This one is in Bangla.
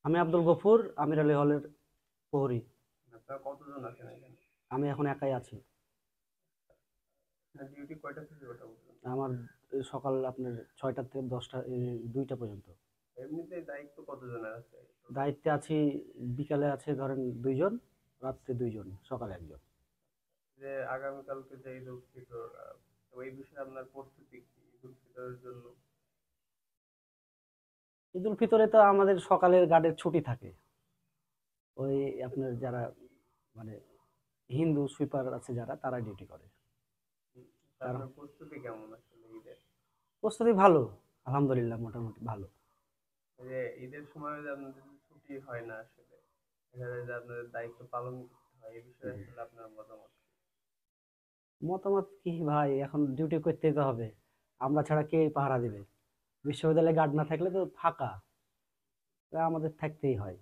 আমি আব্দুল গফুর, আমির আলী হলের প্রহরী। আপনারা কতজন আছেন এখানে? আমি এখন একাই আছি। ডিউটি কয়টা থেকে কয়টা পর্যন্ত? আমার সকাল আপনার ৬টা থেকে ১০টা ২টা পর্যন্ত। এমনিতে দায়িত্ব কতজনের আছে টোটাল? দায়িত্বে আছি, বিকালে আছে ধরেন ২ জন, রাত্রে ২ জন, সকালে ১ জন। যে আগামীকালকে যে ঈদ উল ফিতর, তো এই বিষয়ে আপনার প্রস্তুতি কি ঈদ উল ফিতরের জন্য? ঈদুল ফিতরে তো আমাদের সকালের গার্ডের ছুটি থাকে। ওই আপনার যারা মানে হিন্দু সুইপার আছে যারা, তারা ডিউটি করে। তা কারণ আপনার প্রস্তুতি কেমন আসলে ঈদের? প্রস্তুতি ভালো, আলহামদুলিল্লাহ মোটামুটি ভালো। এই যে ঈদের সময় যে আপনাদের ছুটি হয় না আসলে, দেখা যায় যে আপনাদের দায়িত্ব পালন করতে হয়, এই বিষয়ে জি। আসলে আপনার মতামত কি? মতামত কি ভাই, এখন ডিউটি করতেই তো হবে। আমরা ছাড়া কে পাহারা দিবে? বিশ্ববিদ্যালয়ে গার্ড না থাকলে তো ফাঁকা, তা আমাদের থাকতেই হয়।